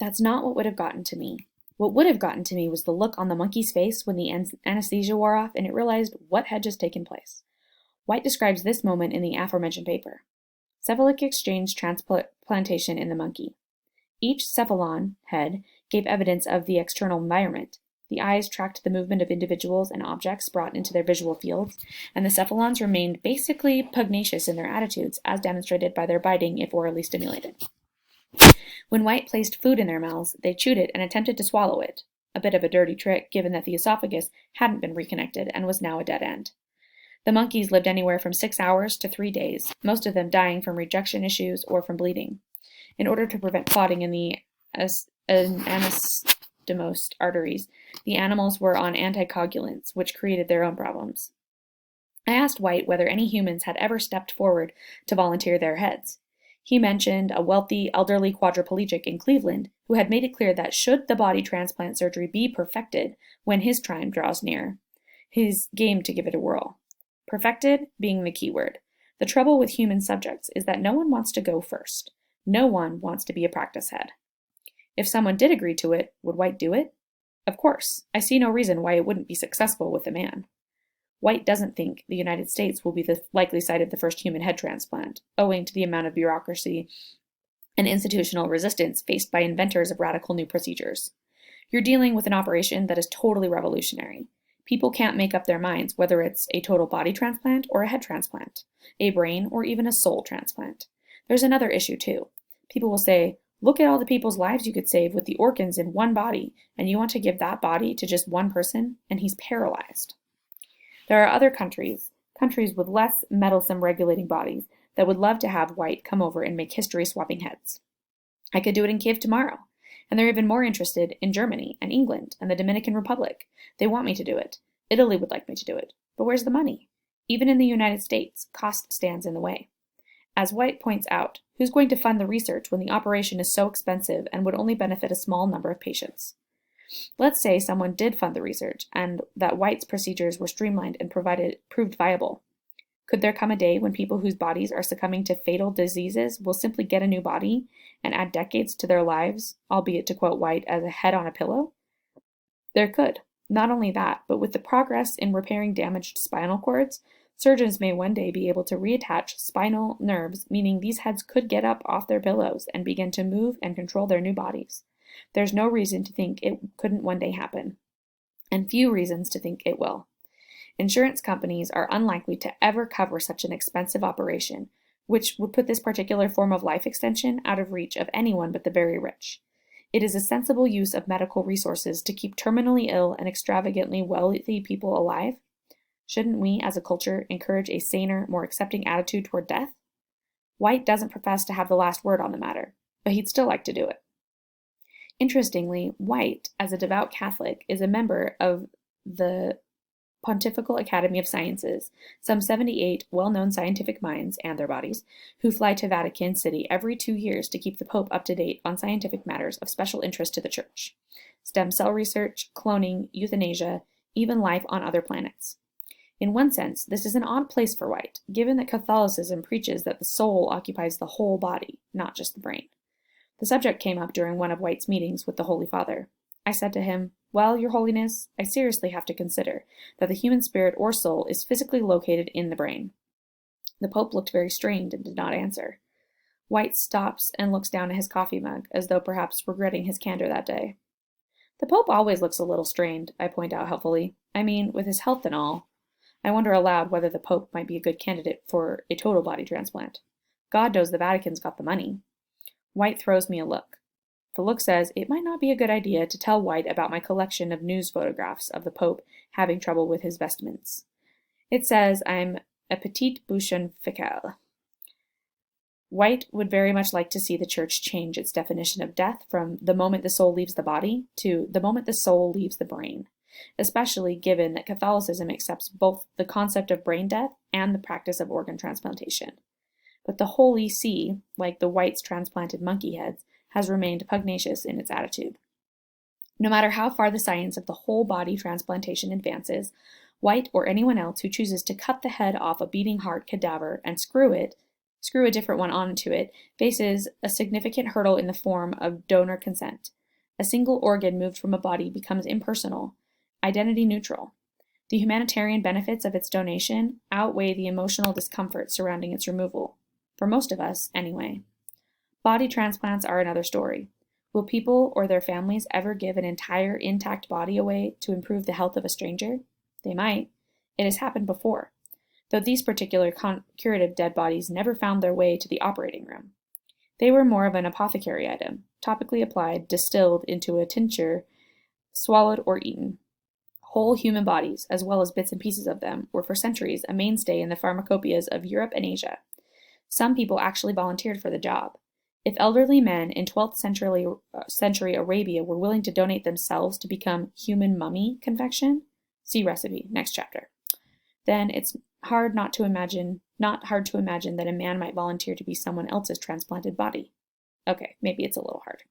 That's not what would have gotten to me. What would have gotten to me was the look on the monkey's face when the anesthesia wore off and it realized what had just taken place. White describes this moment in the aforementioned paper. Cephalic exchange transplantation in the monkey. Each cephalon head gave evidence of the external environment. The eyes tracked the movement of individuals and objects brought into their visual fields, and the cephalons remained basically pugnacious in their attitudes, as demonstrated by their biting if orally stimulated. When White placed food in their mouths, they chewed it and attempted to swallow it, a bit of a dirty trick given that the esophagus hadn't been reconnected and was now a dead end. The monkeys lived anywhere from 6 hours to 3 days, most of them dying from rejection issues or from bleeding. In order to prevent clotting in the anastomosed arteries, the animals were on anticoagulants, which created their own problems. I asked White whether any humans had ever stepped forward to volunteer their heads. He mentioned a wealthy, elderly quadriplegic in Cleveland who had made it clear that should the body transplant surgery be perfected when his time draws near, he's game to give it a whirl. Perfected being the key word. The trouble with human subjects is that no one wants to go first. No one wants to be a practice head. If someone did agree to it, would White do it? Of course. I see no reason why it wouldn't be successful with a man. White doesn't think the United States will be the likely site of the first human head transplant, owing to the amount of bureaucracy and institutional resistance faced by inventors of radical new procedures. You're dealing with an operation that is totally revolutionary. People can't make up their minds whether it's a total body transplant or a head transplant, a brain or even a soul transplant. There's another issue too. People will say, look at all the people's lives you could save with the organs in one body, and you want to give that body to just one person, and he's paralyzed. There are other countries with less meddlesome regulating bodies, that would love to have White come over and make history swapping heads. I could do it in Kiev tomorrow, and they're even more interested in Germany and England and the Dominican Republic. They want me to do it. Italy would like me to do it. But where's the money? Even in the United States, cost stands in the way. As White points out, who's going to fund the research when the operation is so expensive and would only benefit a small number of patients? Let's say someone did fund the research and that White's procedures were streamlined and proved viable. Could there come a day when people whose bodies are succumbing to fatal diseases will simply get a new body and add decades to their lives, albeit to quote White, as a head on a pillow? There could. Not only that, but with the progress in repairing damaged spinal cords, surgeons may one day be able to reattach spinal nerves, meaning these heads could get up off their pillows and begin to move and control their new bodies. There's no reason to think it couldn't one day happen, and few reasons to think it will. Insurance companies are unlikely to ever cover such an expensive operation, which would put this particular form of life extension out of reach of anyone but the very rich. It is a sensible use of medical resources to keep terminally ill and extravagantly wealthy people alive. Shouldn't we, as a culture, encourage a saner, more accepting attitude toward death? White doesn't profess to have the last word on the matter, but he'd still like to do it. Interestingly, White, as a devout Catholic, is a member of the Pontifical Academy of Sciences, some 78 well-known scientific minds and their bodies, who fly to Vatican City every 2 years to keep the Pope up to date on scientific matters of special interest to the Church. Stem cell research, cloning, euthanasia, even life on other planets. In one sense, this is an odd place for White, given that Catholicism preaches that the soul occupies the whole body, not just the brain. The subject came up during one of White's meetings with the Holy Father. I said to him, "Well, Your Holiness, I seriously have to consider that the human spirit or soul is physically located in the brain." The Pope looked very strained and did not answer. White stops and looks down at his coffee mug, as though perhaps regretting his candor that day. "The Pope always looks a little strained," I point out helpfully. "I mean, with his health and all." I wonder aloud whether the Pope might be a good candidate for a total body transplant. God knows the Vatican's got the money. White throws me a look. The look says it might not be a good idea to tell White about my collection of news photographs of the Pope having trouble with his vestments. It says I'm a petite bouchon fécale. White would very much like to see the Church change its definition of death from the moment the soul leaves the body to the moment the soul leaves the brain, especially given that Catholicism accepts both the concept of brain death and the practice of organ transplantation. But the Holy See, like the White's transplanted monkey heads, has remained pugnacious in its attitude. No matter how far the science of the whole body transplantation advances, White or anyone else who chooses to cut the head off a beating heart cadaver and screw it screw a different one onto it, faces a significant hurdle in the form of donor consent. A single organ moved from a body becomes impersonal, identity neutral. The humanitarian benefits of its donation outweigh the emotional discomfort surrounding its removal. For most of us, anyway. Body transplants are another story. Will people or their families ever give an entire intact body away to improve the health of a stranger? They might. It has happened before, though these particular curative dead bodies never found their way to the operating room. They were more of an apothecary item, topically applied, distilled into a tincture, swallowed or eaten. Whole human bodies, as well as bits and pieces of them, were for centuries a mainstay in the pharmacopoeias of Europe and Asia. Some people actually volunteered for the job. If elderly men in 12th century Arabia were willing to donate themselves to become human mummy confection, see recipe, next chapter, then it's not hard to imagine that a man might volunteer to be someone else's transplanted body. Okay, maybe it's a little hard.